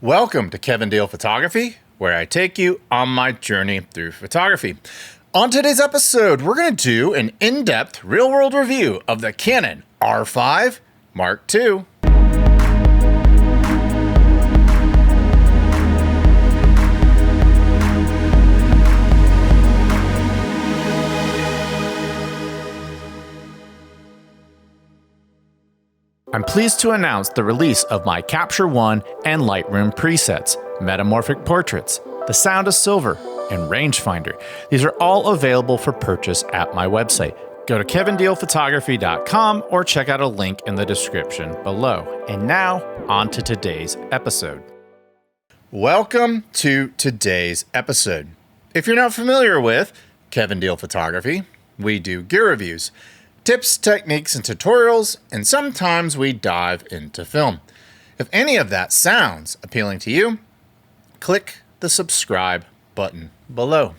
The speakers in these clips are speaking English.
Welcome to Kevin Deal Photography, where I take you on my journey through photography. On today's episode, we're going to do an in-depth real-world review of the Canon R5 MKII. I'm pleased to announce the release of my Capture One and Lightroom presets, Metamorphic Portraits, The Sound of Silver, and Rangefinder. These are all available for purchase at my website. Go to kevindealphotography.com or check out a link in the description below. And now, on to today's episode. Welcome to today's episode. If you're not familiar with Kevin Deal Photography, we do gear reviews, tips, techniques, and tutorials, and sometimes we dive into film. If any of that sounds appealing to you, click the subscribe button below.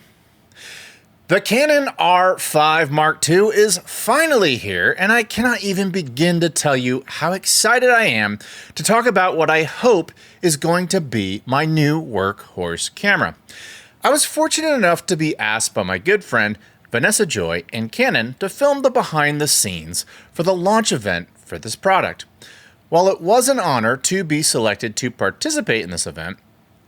The Canon R5 MKII is finally here, and I cannot even begin to tell you how excited I am to talk about what I hope is going to be my new workhorse camera. I was fortunate enough to be asked by my good friend Vanessa Joy and Canon to film the behind the scenes for the launch event for this product. While it was an honor to be selected to participate in this event,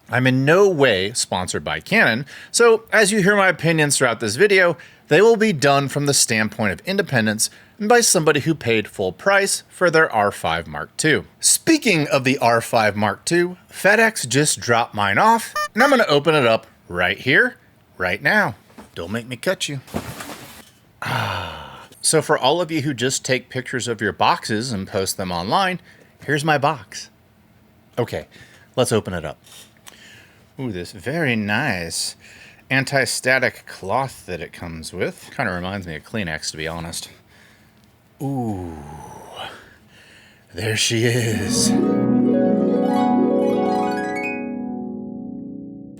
I'm in no way sponsored by Canon, so as you hear my opinions throughout this video, they will be done from the standpoint of independence and by somebody who paid full price for their R5 MKII. Speaking of the R5 MKII, FedEx just dropped mine off, and I'm going to open it up right here, right now. Don't make me cut you. So for all of you who just take pictures of your boxes and post them online, here's my box. Okay, let's open it up. Ooh, this very nice anti-static cloth that it comes with. Kind of reminds me of Kleenex, to be honest. Ooh, there she is.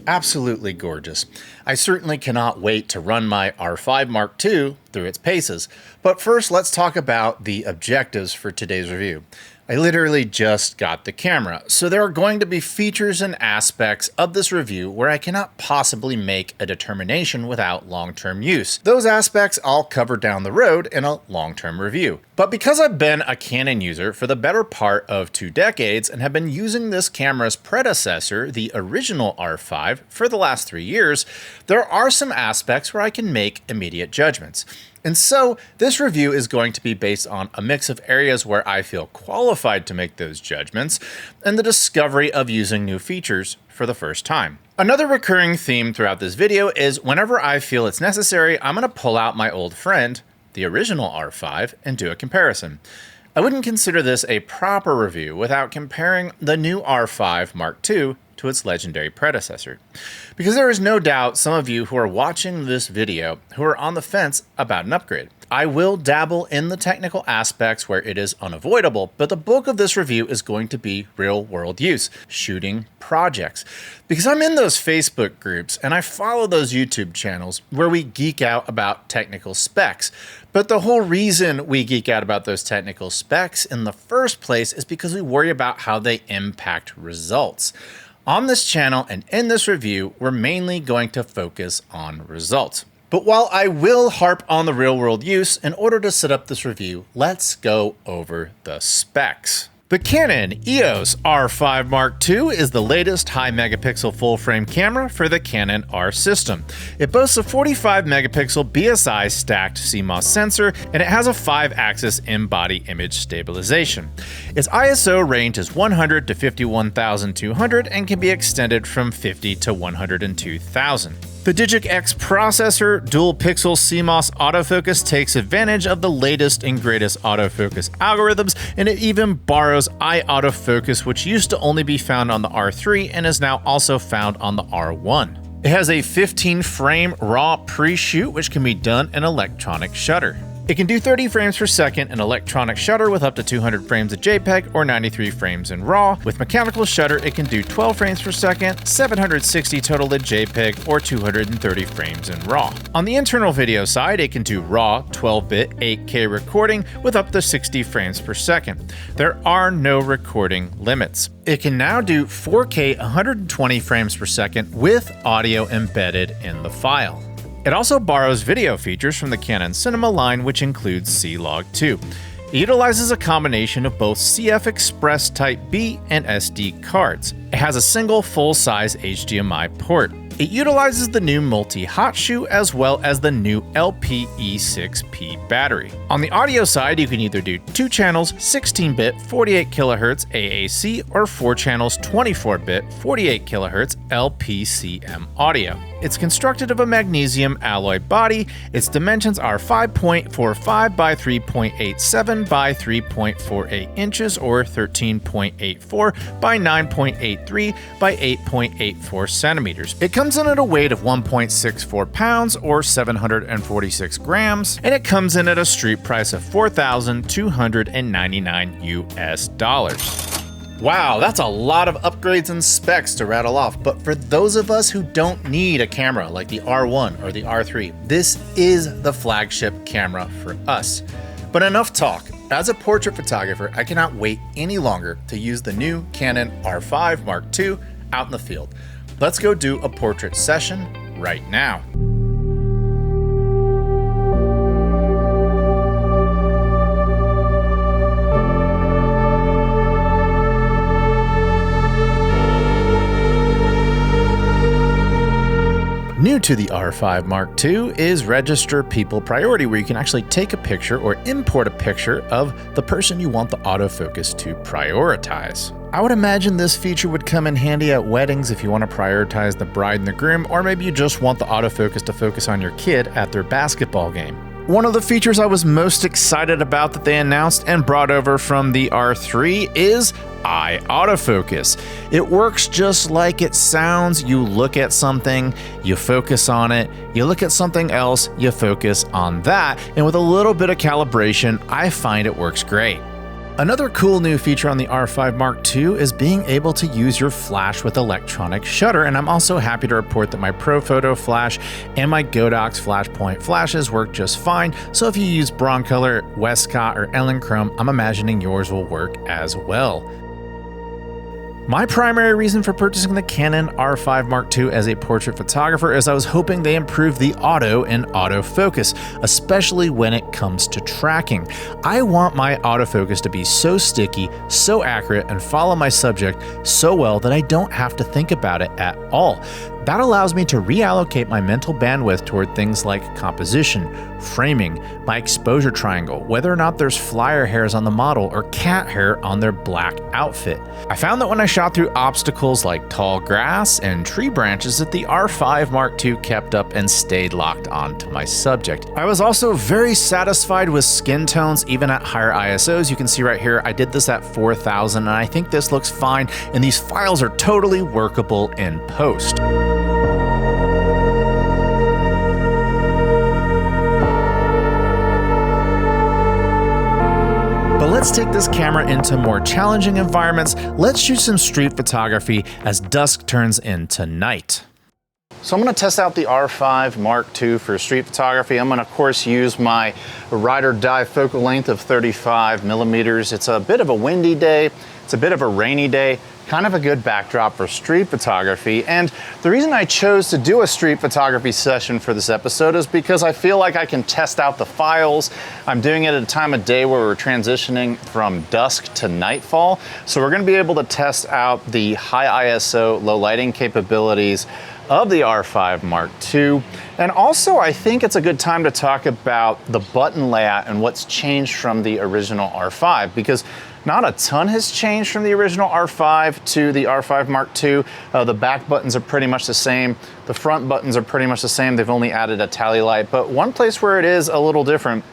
Absolutely gorgeous. I certainly cannot wait to run my R5 MKII through its paces. But first, let's talk about the objectives for today's review. I literally just got the camera, so there are going to be features and aspects of this review where I cannot possibly make a determination without long-term use. Those aspects I'll cover down the road in a long-term review. But because I've been a Canon user for the better part of 2 decades and have been using this camera's predecessor, the original R5, for the last 3 years, there are some aspects where I can make immediate judgments. And so this review is going to be based on a mix of areas where I feel qualified to make those judgments and the discovery of using new features for the first time. Another recurring theme throughout this video is whenever I feel it's necessary, I'm going to pull out my old friend, the original R5, and do a comparison. I wouldn't consider this a proper review without comparing the new R5 MKII to its legendary predecessor. Because there is no doubt some of you who are watching this video who are on the fence about an upgrade. I will dabble in the technical aspects where it is unavoidable, but the bulk of this review is going to be real world use, shooting projects. Because I'm in those Facebook groups and I follow those YouTube channels where we geek out about technical specs. But the whole reason we geek out about those technical specs in the first place is because we worry about how they impact results. On this channel and in this review, we're mainly going to focus on results. But while I will harp on the real world use, in order to set up this review, let's go over the specs. The Canon EOS R5 MKII is the latest high megapixel full frame camera for the Canon R system. It boasts a 45 megapixel BSI stacked CMOS sensor, and it has a 5-axis in-body image stabilization. Its ISO range is 100 to 51,200 and can be extended from 50 to 102,000. The Digic X processor dual pixel CMOS autofocus takes advantage of the latest and greatest autofocus algorithms, and it even borrows iAutofocus, which used to only be found on the R3 and is now also found on the R1. It has a 15 frame RAW pre-shoot, which can be done in electronic shutter. It can do 30 frames per second in electronic shutter with up to 200 frames of JPEG or 93 frames in RAW. With mechanical shutter, it can do 12 frames per second, 760 total in JPEG or 230 frames in RAW. On the internal video side, it can do RAW, 12-bit, 8K recording with up to 60 frames per second. There are no recording limits. It can now do 4K 120 frames per second with audio embedded in the file. It also borrows video features from the Canon Cinema line, which includes C-Log 2. It utilizes a combination of both CF Express Type B and SD cards. It has a single full-size HDMI port. It utilizes the new multi-hot shoe as well as the new LPE6P battery. On the audio side, you can either do 2 channels 16-bit 48 kHz AAC or 4 channels 24-bit 48 kHz LPCM audio. It's constructed of a magnesium alloy body. Its dimensions are 5.45 by 3.87 by 3.48 inches or 13.84 by 9.83 by 8.84 centimeters. It comes in at a weight of 1.64 pounds or 746 grams, and it comes in at a street price of $4,299 US. Wow, that's a lot of upgrades and specs to rattle off, but for those of us who don't need a camera like the R1 or the R3, this is the flagship camera for us. But enough talk. As a portrait photographer, I cannot wait any longer to use the new Canon R5 MKII out in the field. Let's go do a portrait session right now. New to the R5 MKII is Register People Priority, where you can actually take a picture or import a picture of the person you want the autofocus to prioritize. I would imagine this feature would come in handy at weddings if you want to prioritize the bride and the groom, or maybe you just want the autofocus to focus on your kid at their basketball game. One of the features I was most excited about that they announced and brought over from the R3 is eye autofocus. It works just like it sounds. You look at something, you focus on it, you look at something else, you focus on that, and with a little bit of calibration, I find it works great. Another cool new feature on the R5 MKII is being able to use your flash with electronic shutter, and I'm also happy to report that my ProPhoto flash and my CODECS Flashpoint flashes work just fine, so if you use Broncolor, Westcott, or Elinchrom, I'm imagining yours will work as well. My primary reason for purchasing the Canon R5 MKII as a portrait photographer is I was hoping they improved the auto and autofocus, especially when it comes to tracking. I want my autofocus to be so sticky, so accurate, and follow my subject so well that I don't have to think about it at all. That allows me to reallocate my mental bandwidth toward things like composition, framing, my exposure triangle, whether or not there's flyer hairs on the model or cat hair on their black outfit. I found that when I shot through obstacles like tall grass and tree branches that the R5 MKII kept up and stayed locked onto my subject. I was also very satisfied with skin tones even at higher ISOs. You can see right here I did this at 4000 and I think this looks fine, and these files are totally workable in post. But let's take this camera into more challenging environments. Let's shoot some street photography as dusk turns into night. So I'm going to test out the R5 MKII for street photography. I'm going to, of course, use my ride or die focal length of 35 millimeters. It's a bit of a windy day. It's a bit of a rainy day. Kind of a good backdrop for street photography. And the reason I chose to do a street photography session for this episode is because I feel like I can test out the files. I'm doing it at a time of day where we're transitioning from dusk to nightfall. So we're going to be able to test out the high ISO, low lighting capabilities of the R5 MKII. And also, I think it's a good time to talk about the button layout and what's changed from the original R5, because not a ton has changed from the original R5 to the R5 MKII. The back buttons are pretty much the same. The front buttons are pretty much the same. They've only added a tally light, but one place where it is a little different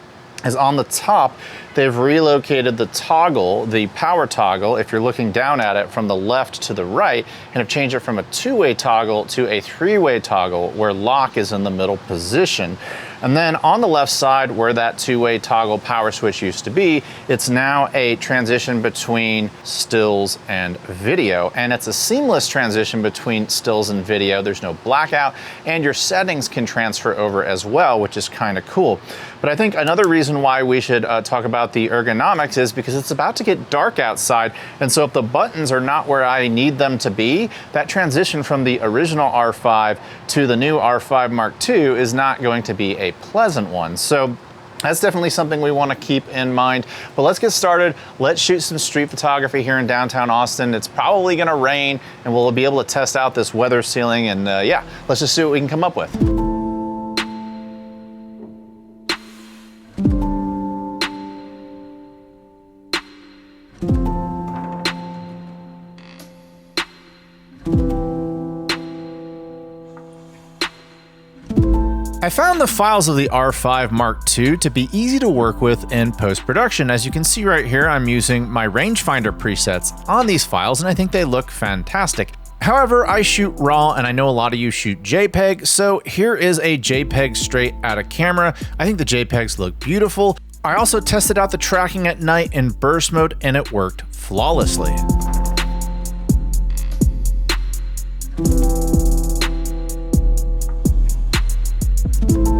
is on the top. They've relocated the toggle, the power toggle, if you're looking down at it from the left to the right, and have changed it from a two-way toggle to a three-way toggle where lock is in the middle position. And then on the left side where that two-way toggle power switch used to be, it's now a transition between stills and video. And it's a seamless transition between stills and video. There's no blackout, and your settings can transfer over as well, which is kind of cool. But I think another reason why we should talk about the ergonomics is because it's about to get dark outside. And so if the buttons are not where I need them to be, that transition from the original R5 to the new R5 Mark II is not going to be a pleasant one. So that's definitely something we want to keep in mind. But let's get started. Let's shoot some street photography here in downtown Austin. It's probably going to rain, and we'll be able to test out this weather sealing. And yeah, let's just see what we can come up with. I found the files of the R5 Mark II to be easy to work with in post-production. As you can see right here, I'm using my rangefinder presets on these files, and I think they look fantastic. However, I shoot RAW, and I know a lot of you shoot JPEG, so here is a JPEG straight out of camera. I think the JPEGs look beautiful. I also tested out the tracking at night in burst mode, and it worked flawlessly.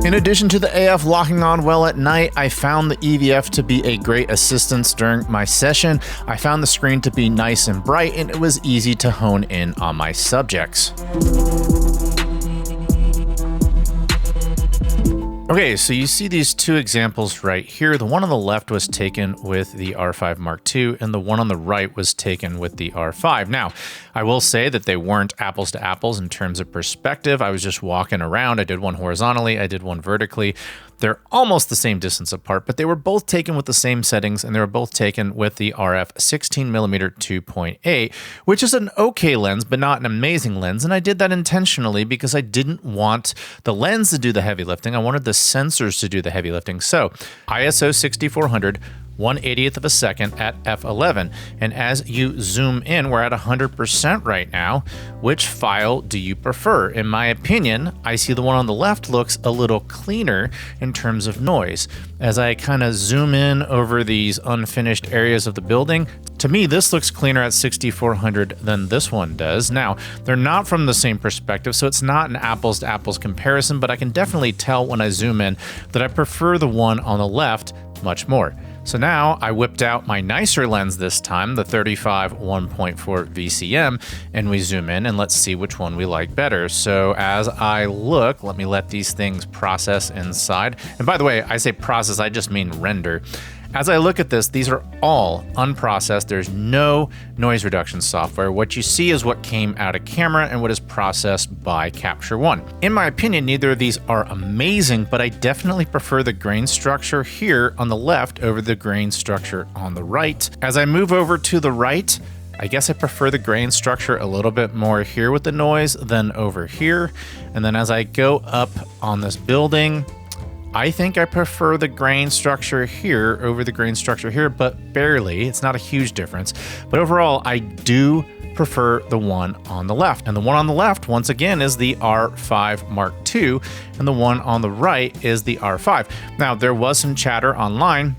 In addition to the AF locking on well at night, I found the EVF to be a great assistance during my session. I found the screen to be nice and bright, and it was easy to hone in on my subjects. Okay, so you see these two examples right here. The one on the left was taken with the R5 Mark II, and the one on the right was taken with the R5. Now, I will say that they weren't apples to apples in terms of perspective. I was just walking around. I did one horizontally, I did one vertically. They're almost the same distance apart, but they were both taken with the same settings, and they were both taken with the RF 16mm 2.8, which is an okay lens, but not an amazing lens. And I did that intentionally because I didn't want the lens to do the heavy lifting. I wanted the sensors to do the heavy lifting. So ISO 6400, 1/80th of a second at f11. And as you zoom in, we're at 100% right now. Which file do you prefer? In my opinion, I see the one on the left looks a little cleaner in terms of noise. As I kind of zoom in over these unfinished areas of the building, to me, this looks cleaner at 6400 than this one does. Now, they're not from the same perspective, so it's not an apples to apples comparison, but I can definitely tell when I zoom in that I prefer the one on the left much more. So now I whipped out my nicer lens this time, the 35 1.4 VCM, and we zoom in and let's see which one we like better. So as I look, let me let these things process inside. And by the way, I say process, I just mean render. As I look at this, these are all unprocessed. There's no noise reduction software. What you see is what came out of camera and what is processed by Capture One. In my opinion, neither of these are amazing, but I definitely prefer the grain structure here on the left over the grain structure on the right. As I move over to the right, I guess I prefer the grain structure a little bit more here with the noise than over here. And then as I go up on this building, I think I prefer the grain structure here over the grain structure here, but barely. It's not a huge difference. But overall, I do prefer the one on the left. And the one on the left, once again, is the R5 Mark II, and the one on the right is the R5. Now, there was some chatter online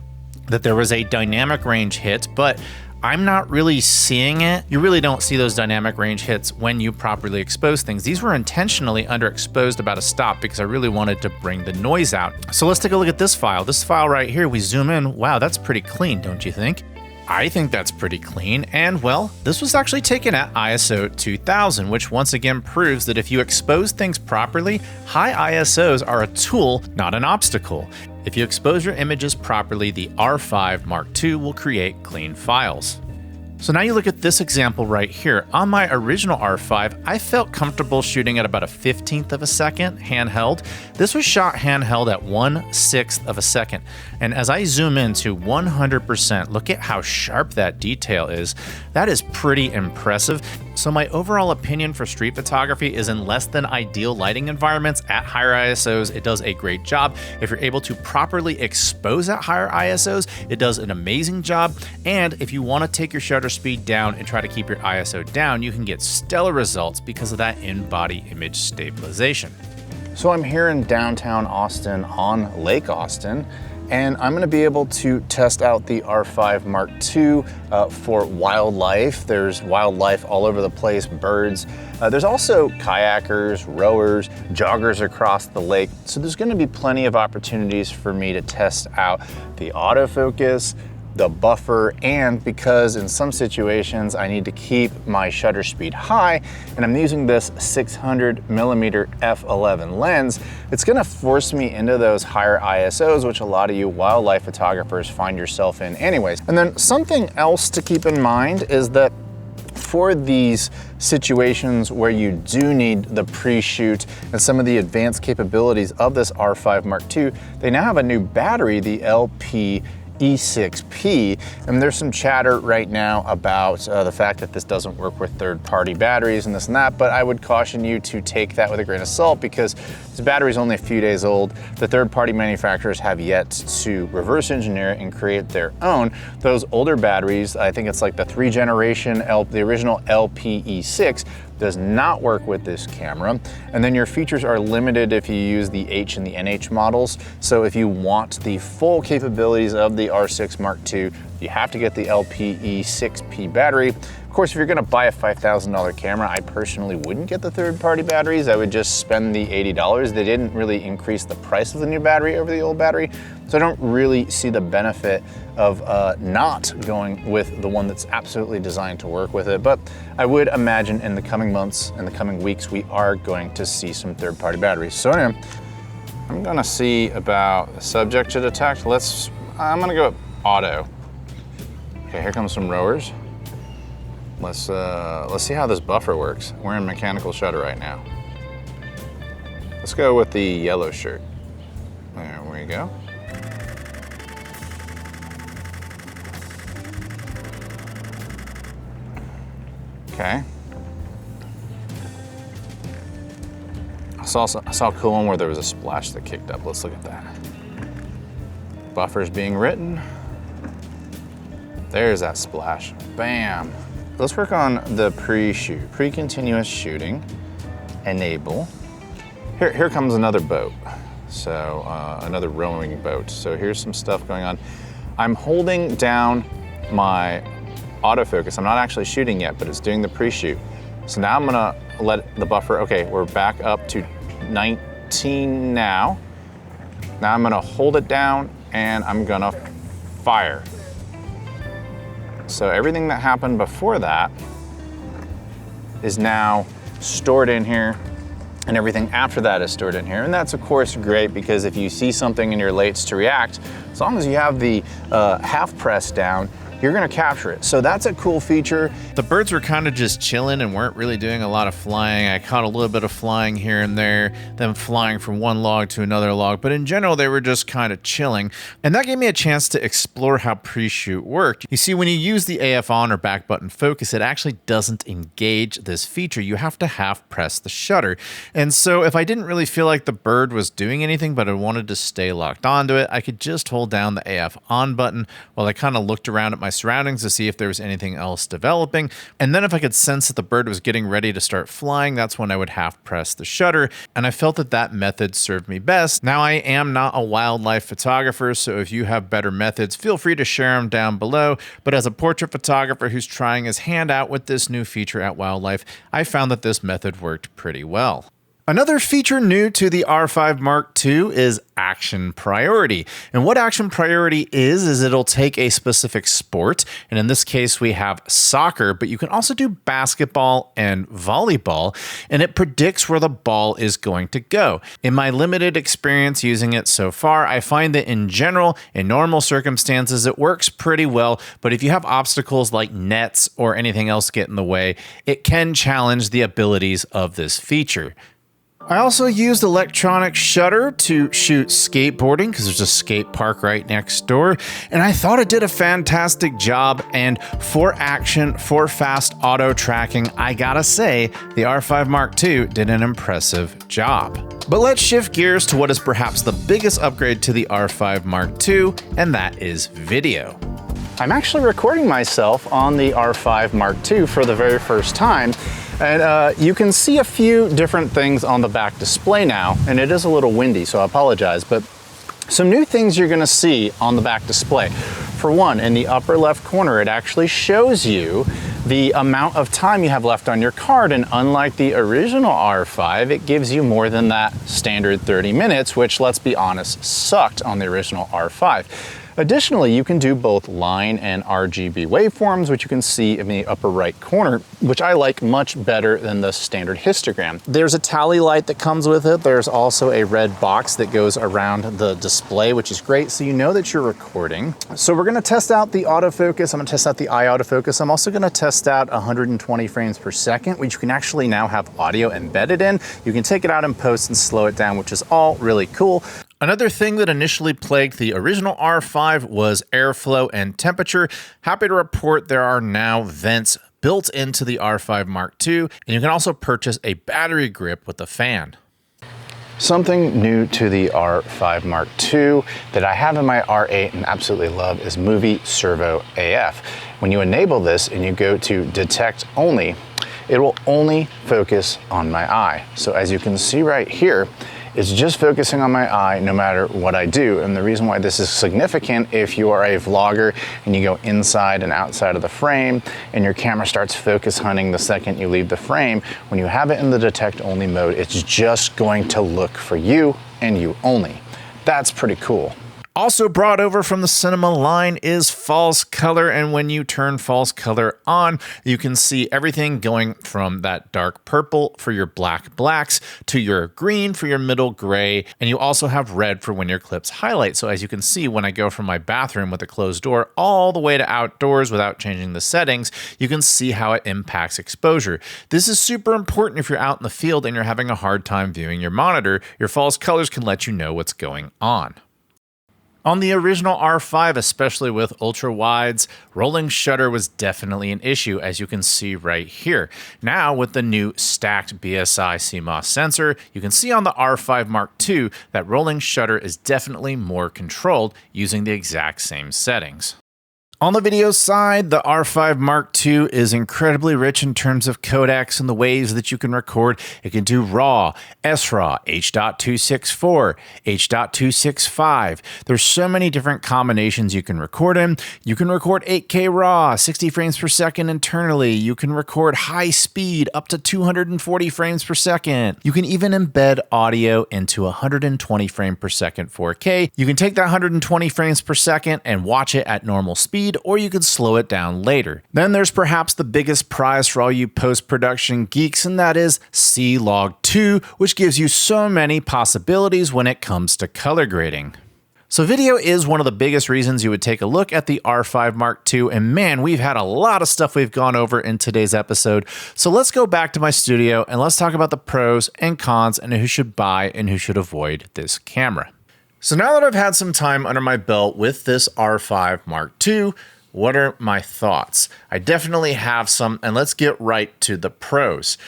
that there was a dynamic range hit, but I'm not really seeing it. You really don't see those dynamic range hits when you properly expose things. These were intentionally underexposed about a stop because I really wanted to bring the noise out. So let's take a look at this file. This file right here, we zoom in. Wow, that's pretty clean, don't you think? I think that's pretty clean, and well, this was actually taken at ISO 2000, which once again proves that if you expose things properly, high ISOs are a tool, not an obstacle. If you expose your images properly, the R5 Mark II will create clean files. So now you look at this example right here. On my original R5, I felt comfortable shooting at about a 15th of a second handheld. This was shot handheld at 1/6 of a second. And as I zoom into 100%, look at how sharp that detail is. That is pretty impressive. So my overall opinion for street photography is in less than ideal lighting environments at higher ISOs, it does a great job. If you're able to properly expose at higher ISOs, it does an amazing job. And if you want to take your shutter speed down and try to keep your ISO down, you can get stellar results because of that in-body image stabilization. So I'm here in downtown Austin on Lake Austin, and I'm gonna be able to test out the R5 Mark II for wildlife. There's wildlife all over the place, birds. There's also kayakers, rowers, joggers across the lake. So there's gonna be plenty of opportunities for me to test out the autofocus, the buffer, and because in some situations I need to keep my shutter speed high and I'm using this 600mm f11 lens, it's gonna force me into those higher ISOs, which a lot of you wildlife photographers find yourself in anyways. And then something else to keep in mind is that for these situations where you do need the pre-shoot and some of the advanced capabilities of this R5 Mark II, they now have a new battery, the E6P, and there's some chatter right now about the fact that this doesn't work with third-party batteries and this and that, but I would caution you to take that with a grain of salt because this battery is only a few days old. The third-party manufacturers have yet to reverse engineer it and create their own. Those older batteries, I think it's like the 3rd generation, the original LPE6, does not work with this camera. And then your features are limited if you use the H and the NH models. So if you want the full capabilities of the R6 Mark II, you have to get the LPE6P battery. Of course, if you're gonna buy a $5,000 camera, I personally wouldn't get the third-party batteries. I would just spend the $80. They didn't really increase the price of the new battery over the old battery, so I don't really see the benefit of not going with the one that's absolutely designed to work with it. But I would imagine in the coming months and the coming weeks, we are going to see some third-party batteries. So anyway, I'm gonna see about the subject to detect. I'm gonna go auto. Okay, here comes some rowers. Let's see how this buffer works. We're in mechanical shutter right now. Let's go with the yellow shirt. There we go. Okay. I saw a cool one where there was a splash that kicked up. Let's look at that. Buffer's being written. There's that splash. Bam. Let's work on the pre-shoot, pre-continuous shooting, enable. Here comes another boat. So another rowing boat. So here's some stuff going on. I'm holding down my autofocus. I'm not actually shooting yet, but it's doing the pre-shoot. So now I'm gonna let the buffer, okay, we're back up to 19 now. Now I'm gonna hold it down and I'm gonna fire. So everything that happened before that is now stored in here, and everything after that is stored in here. And that's of course great because if you see something and you're late to react, as long as you have the half press down, you're gonna capture it. So that's a cool feature. The birds were kind of just chilling and weren't really doing a lot of flying. I caught a little bit of flying here and there, them flying from one log to another log, but in general, they were just kind of chilling. And that gave me a chance to explore how pre-shoot worked. You see, when you use the AF on or back button focus, it actually doesn't engage this feature. You have to half press the shutter. And so if I didn't really feel like the bird was doing anything, but I wanted to stay locked onto it, I could just hold down the AF on button while I kind of looked around at my surroundings to see if there was anything else developing. And then if I could sense that the bird was getting ready to start flying, that's when I would half press the shutter. And I felt that that method served me best. Now, I am not a wildlife photographer, so if you have better methods, feel free to share them down below. But as a portrait photographer who's trying his hand out with this new feature at wildlife, I found that this method worked pretty well. Another feature new to the R5 Mark II is action priority. And what action priority is it'll take a specific sport, and in this case we have soccer, but you can also do basketball and volleyball, and it predicts where the ball is going to go. In my limited experience using it so far, I find that in general, in normal circumstances, it works pretty well, but if you have obstacles like nets or anything else get in the way, it can challenge the abilities of this feature. I also used electronic shutter to shoot skateboarding because there's a skate park right next door, and I thought it did a fantastic job. And for action, for fast auto tracking, I gotta say, the R5 Mark II did an impressive job. But let's shift gears to what is perhaps the biggest upgrade to the R5 Mark II, and that is video. I'm actually recording myself on the R5 Mark II for the very first time. And you can see a few different things on the back display now, and it is a little windy, so I apologize, but some new things you're gonna see on the back display. For one, in the upper left corner, it actually shows you the amount of time you have left on your card, and unlike the original R5, it gives you more than that standard 30 minutes, which, let's be honest, sucked on the original R5. Additionally, you can do both line and RGB waveforms, which you can see in the upper right corner, which I like much better than the standard histogram. There's a tally light that comes with it. There's also a red box that goes around the display, which is great, so you know that you're recording. So we're gonna test out the autofocus. I'm gonna test out the eye autofocus. I'm also gonna test out 120 frames per second, which you can actually now have audio embedded in. You can take it out in post and slow it down, which is all really cool. Another thing that initially plagued the original R5 was airflow and temperature. Happy to report there are now vents built into the R5 Mark II, and you can also purchase a battery grip with a fan. Something new to the R5 Mark II that I have in my R8 and absolutely love is Movie Servo AF. When you enable this and you go to detect only, it will only focus on my eye. So as you can see right here, it's just focusing on my eye no matter what I do. And the reason why this is significant, if you are a vlogger and you go inside and outside of the frame and your camera starts focus hunting the second you leave the frame, when you have it in the detect only mode, it's just going to look for you and you only. That's pretty cool. Also brought over from the cinema line is false color, and when you turn false color on, you can see everything going from that dark purple for your black blacks to your green for your middle gray, and you also have red for when your clips highlight. So as you can see, when I go from my bathroom with a closed door all the way to outdoors without changing the settings, you can see how it impacts exposure. This is super important if you're out in the field and you're having a hard time viewing your monitor. Your false colors can let you know what's going on. On the original R5, especially with ultra wides, rolling shutter was definitely an issue, as you can see right here. Now, with the new stacked BSI CMOS sensor, you can see on the R5 Mark II that rolling shutter is definitely more controlled using the exact same settings. On the video side, the R5 Mark II is incredibly rich in terms of codecs and the ways that you can record. It can do RAW, SRAW, H.264, H.265. There's so many different combinations you can record in. You can record 8K RAW, 60 frames per second internally. You can record high speed up to 240 frames per second. You can even embed audio into 120 frame per second 4K. You can take that 120 frames per second and watch it at normal speed, or you can slow it down later. Then there's perhaps the biggest prize for all you post-production geeks, and that is C-Log 2, which gives you so many possibilities when it comes to color grading. So video is one of the biggest reasons you would take a look at the R5 Mark II, and man, we've had a lot of stuff we've gone over in today's episode. So let's go back to my studio and let's talk about the pros and cons and who should buy and who should avoid this camera. So now that I've had some time under my belt with this R5 Mark II, what are my thoughts? I definitely have some, and let's get right to the pros.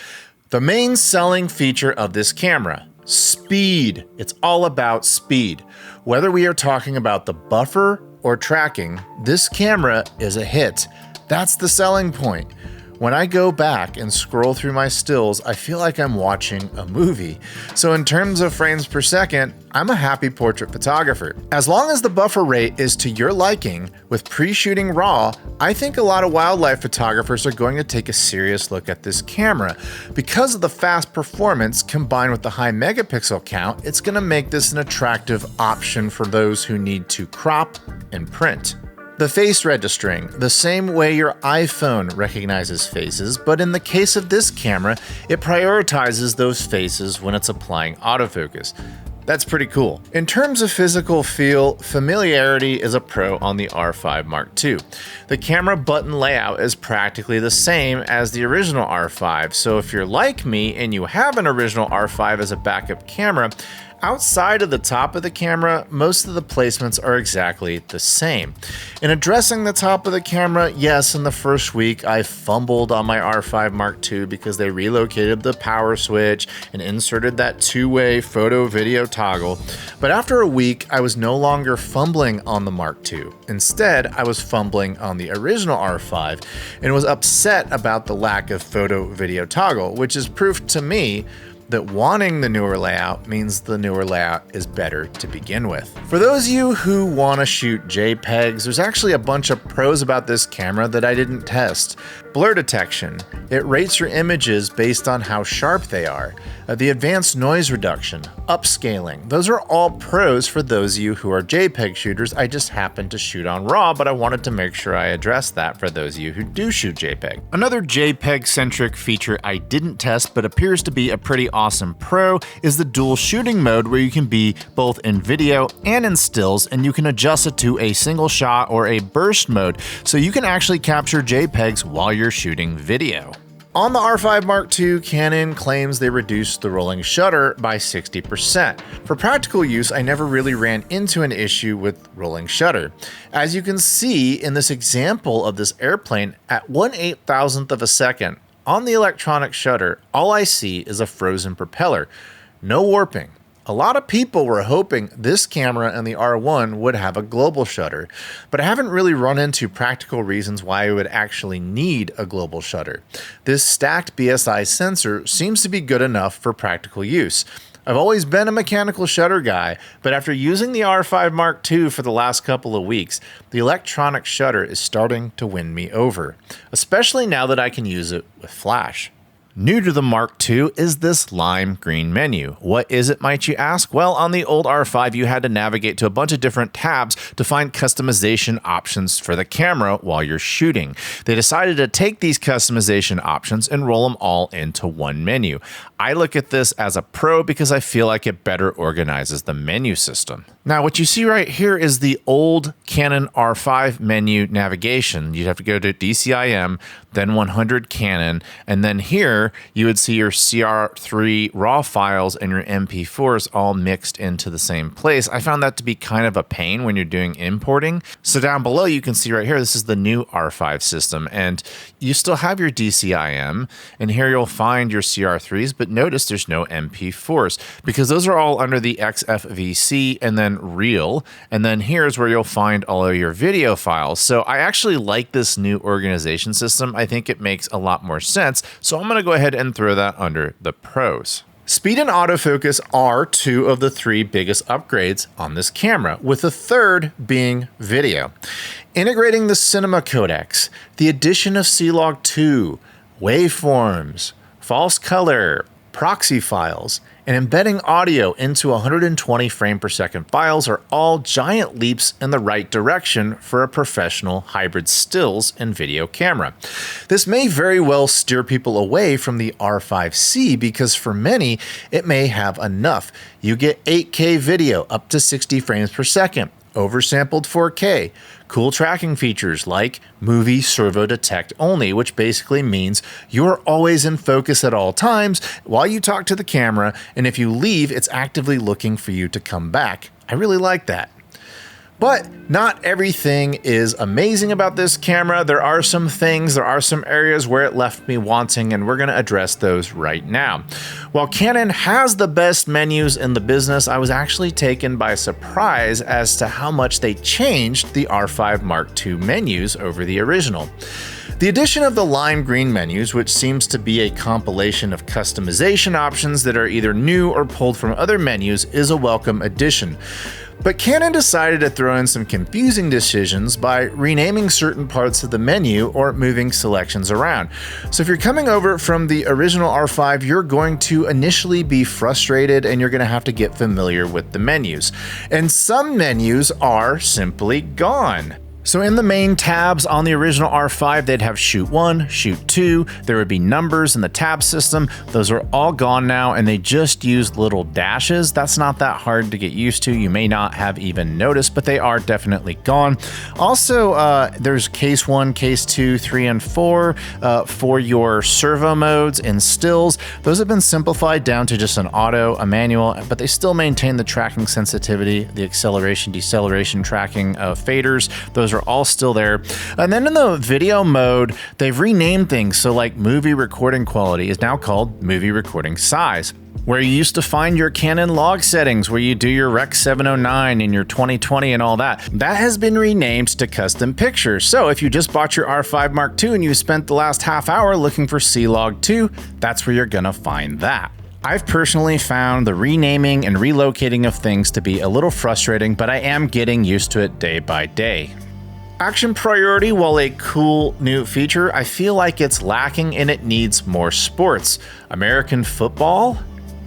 The main selling feature of this camera, speed. It's all about speed. Whether we are talking about the buffer or tracking, this camera is a hit. That's the selling point. When I go back and scroll through my stills, I feel like I'm watching a movie. So in terms of frames per second, I'm a happy portrait photographer. As long as the buffer rate is to your liking, with pre-shooting RAW, I think a lot of wildlife photographers are going to take a serious look at this camera. Because of the fast performance combined with the high megapixel count, it's going to make this an attractive option for those who need to crop and print. The face registering, the same way your iPhone recognizes faces, but in the case of this camera, it prioritizes those faces when it's applying autofocus. That's pretty cool. In terms of physical feel, familiarity is a pro on the R5 Mark II. The camera button layout is practically the same as the original R5, so if you're like me and you have an original R5 as a backup camera, Outside of the top of the camera, most of the placements are exactly the same. In addressing the top of the camera, yes, in the first week I fumbled on my R5 Mark II because they relocated the power switch and inserted that two-way photo video toggle. But after a week, I was no longer fumbling on the Mark II. Instead, I was fumbling on the original R5 and was upset about the lack of photo video toggle, which is proof to me that wanting the newer layout means the newer layout is better to begin with. For those of you who want to shoot JPEGs, there's actually a bunch of pros about this camera that I didn't test. Blur detection. It rates your images based on how sharp they are. The advanced noise reduction, upscaling. Those are all pros for those of you who are JPEG shooters. I just happen to shoot on RAW, but I wanted to make sure I addressed that for those of you who do shoot JPEG. Another JPEG-centric feature I didn't test but appears to be a pretty awesome pro is the dual shooting mode, where you can be both in video and in stills, and you can adjust it to a single shot or a burst mode, so you can actually capture JPEGs while you're shooting video. On the R5 Mark II, Canon claims they reduced the rolling shutter by 60%. For practical use, I never really ran into an issue with rolling shutter. As you can see in this example of this airplane, at 1/8,000th of a second, on the electronic shutter, all I see is a frozen propeller. No warping. A lot of people were hoping this camera and the R1 would have a global shutter, but I haven't really run into practical reasons why I would actually need a global shutter. This stacked BSI sensor seems to be good enough for practical use. I've always been a mechanical shutter guy, but after using the R5 Mark II for the last couple of weeks, the electronic shutter is starting to win me over, especially now that I can use it with flash. New to the Mark II is this lime green menu. What is it, might you ask? Well, on the old R5, you had to navigate to a bunch of different tabs to find customization options for the camera while you're shooting. They decided to take these customization options and roll them all into one menu. I look at this as a pro because I feel like it better organizes the menu system. Now, what you see right here is the old Canon R5 menu navigation. You'd have to go to DCIM, then 100 Canon, and then here you would see your CR3 RAW files and your MP4s all mixed into the same place. I found that to be kind of a pain when you're doing importing. So down below, you can see right here, this is the new R5 system, and you still have your DCIM, and here you'll find your CR3s, but notice there's no MP4s because those are all under the XFVC and then Real, and then here's where you'll find all of your video files. So I actually like this new organization system. I think it makes a lot more sense, so I'm going to go ahead and throw that under the pros. Speed and autofocus are two of the three biggest upgrades on this camera, with the third being video. Integrating the cinema codecs, the addition of C-Log 2, waveforms, false color, proxy files, and embedding audio into 120 frame per second files are all giant leaps in the right direction for a professional hybrid stills and video camera. This may very well steer people away from the R5C because for many, it may have enough. You get 8K video up to 60 frames per second, oversampled 4K, cool tracking features like movie servo detect only, which basically means you're always in focus at all times while you talk to the camera, and if you leave, it's actively looking for you to come back. I really like that. But not everything is amazing about this camera. There are some areas where it left me wanting, and we're going to address those right now. While Canon has the best menus in the business, I was actually taken by surprise as to how much they changed the R5 Mark II menus over the original. The addition of the lime green menus, which seems to be a compilation of customization options that are either new or pulled from other menus, is a welcome addition. But Canon decided to throw in some confusing decisions by renaming certain parts of the menu or moving selections around. So if you're coming over from the original R5, you're going to initially be frustrated and you're going to have to get familiar with the menus. And some menus are simply gone. So in the main tabs on the original R5, they'd have shoot 1, shoot 2, there would be numbers in the tab system. Those are all gone now and they just use little dashes. That's not that hard to get used to. You may not have even noticed, but they are definitely gone. Also, there's case 1, case 2, 3, and 4 for your servo modes and stills. Those have been simplified down to just an auto, a manual, but they still maintain the tracking sensitivity, the acceleration, deceleration tracking faders. Those are all still there. And then in the video mode, they've renamed things. So like movie recording quality is now called movie recording size. Where you used to find your Canon log settings, where you do your Rec 709 and your 2020 and all that, that has been renamed to custom pictures. So if you just bought your R5 Mark II and you spent the last half hour looking for C-Log 2, that's where you're gonna find that. I've personally found the renaming and relocating of things to be a little frustrating, but I am getting used to it day by day. Action priority, while a cool new feature, I feel like it's lacking and it needs more sports. American football,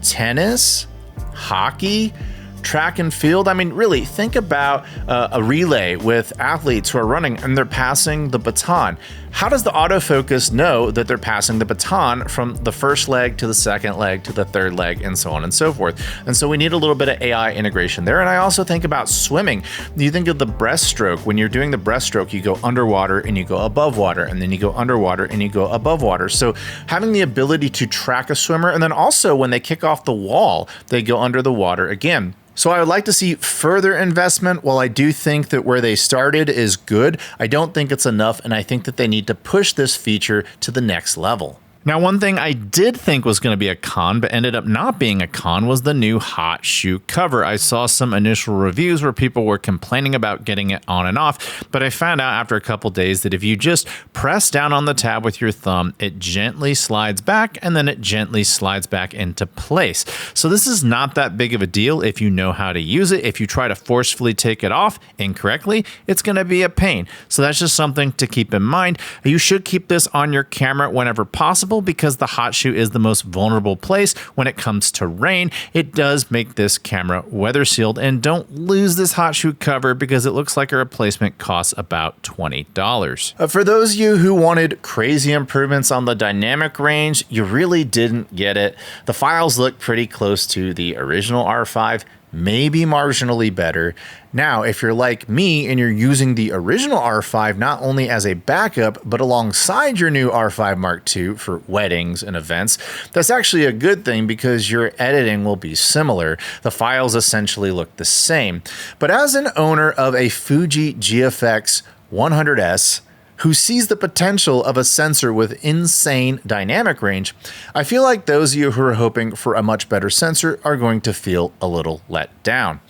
tennis, hockey, track and field. I mean, really, think about a relay with athletes who are running and they're passing the baton. How does the autofocus know that they're passing the baton from the first leg to the second leg to the third leg and so on and so forth? And so we need a little bit of AI integration there. And I also think about swimming. You think of the breaststroke. When you're doing the breaststroke, you go underwater and you go above water, and then you go underwater and you go above water. So having the ability to track a swimmer, and then also when they kick off the wall, they go under the water again. So I would like to see further investment. While I do think that where they started is good, I don't think it's enough, and I think that they need to push this feature to the next level. Now, one thing I did think was going to be a con, but ended up not being a con, was the new hot shoe cover. I saw some initial reviews where people were complaining about getting it on and off, but I found out after a couple days that if you just press down on the tab with your thumb, it gently slides back and then it gently slides back into place. So this is not that big of a deal if you know how to use it. If you try to forcefully take it off incorrectly, it's going to be a pain. So that's just something to keep in mind. You should keep this on your camera whenever possible, because the hot shoe is the most vulnerable place when it comes to rain. It does make this camera weather sealed, and don't lose this hot shoe cover because it looks like a replacement costs about $20. For those of you who wanted crazy improvements on the dynamic range, you really didn't get it. The files look pretty close to the original R5, maybe marginally better. Now, if you're like me and you're using the original R5 not only as a backup, but alongside your new R5 Mark II for weddings and events, that's actually a good thing because your editing will be similar. The files essentially look the same. But as an owner of a Fuji GFX 100S, who sees the potential of a sensor with insane dynamic range, I feel like those of you who are hoping for a much better sensor are going to feel a little let down.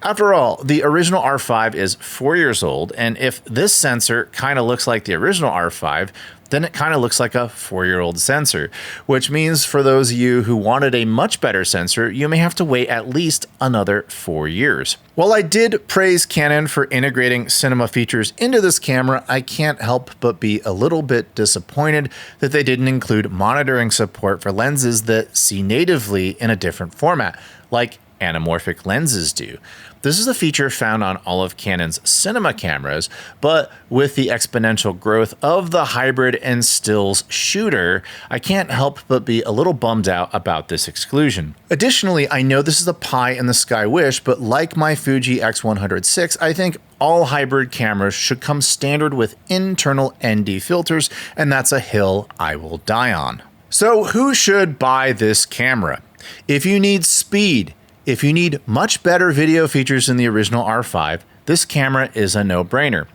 After all, the original R5 is 4 years old, and if this sensor kind of looks like the original R5, then it kind of looks like a 4-year-old sensor, which means for those of you who wanted a much better sensor, you may have to wait at least another 4 years. While I did praise Canon for integrating cinema features into this camera, I can't help but be a little bit disappointed that they didn't include monitoring support for lenses that see natively in a different format, like anamorphic lenses do. This is a feature found on all of Canon's cinema cameras, but with the exponential growth of the hybrid and stills shooter, I can't help but be a little bummed out about this exclusion. Additionally, I know this is a pie in the sky wish, but like my Fuji X100VI, I think all hybrid cameras should come standard with internal ND filters, and that's a hill I will die on. So who should buy this camera? If you need speed, if you need much better video features than the original R5, this camera is a no-brainer.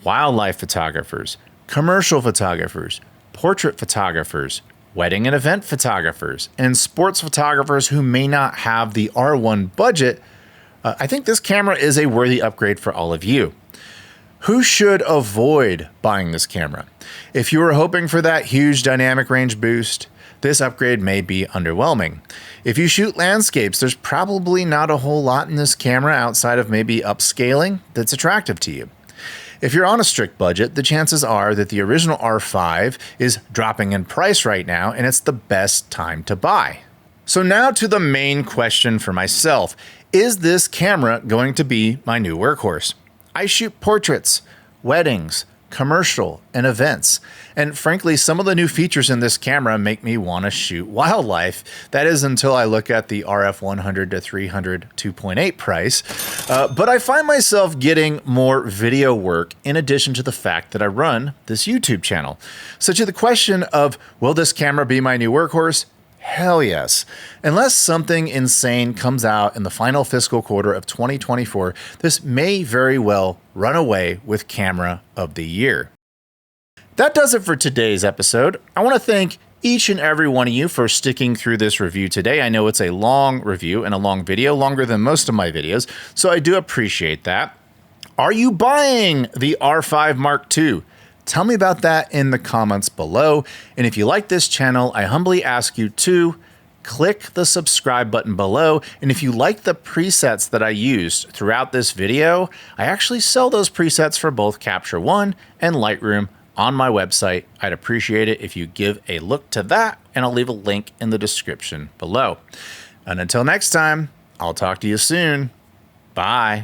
Wildlife photographers, commercial photographers, portrait photographers, wedding and event photographers, and sports photographers who may not have the R1 budget, I think this camera is a worthy upgrade for all of you. Who should avoid buying this camera? If you were hoping for that huge dynamic range boost, this upgrade may be underwhelming. If you shoot landscapes, there's probably not a whole lot in this camera outside of maybe upscaling that's attractive to you. If you're on a strict budget, the chances are that the original R5 is dropping in price right now, and it's the best time to buy. So now to the main question for myself. Is this camera going to be my new workhorse? I shoot portraits, weddings, commercial, and events. And frankly, some of the new features in this camera make me want to shoot wildlife. That is until I look at the RF 100 to 300 2.8 price. But I find myself getting more video work in addition to the fact that I run this YouTube channel. So to the question of, will this camera be my new workhorse? Hell yes. Unless something insane comes out in the final fiscal quarter of 2024, this may very well run away with Camera of the Year. That does it for today's episode. I want to thank each and every one of you for sticking through this review today. I know it's a long review and a long video, longer than most of my videos, so I do appreciate that. Are you buying the R5 Mark II? Tell me about that in the comments below. And if you like this channel, I humbly ask you to click the subscribe button below. And if you like the presets that I used throughout this video, I actually sell those presets for both Capture One and Lightroom on my website. I'd appreciate it if you give a look to that, and I'll leave a link in the description below. And until next time, I'll talk to you soon. Bye.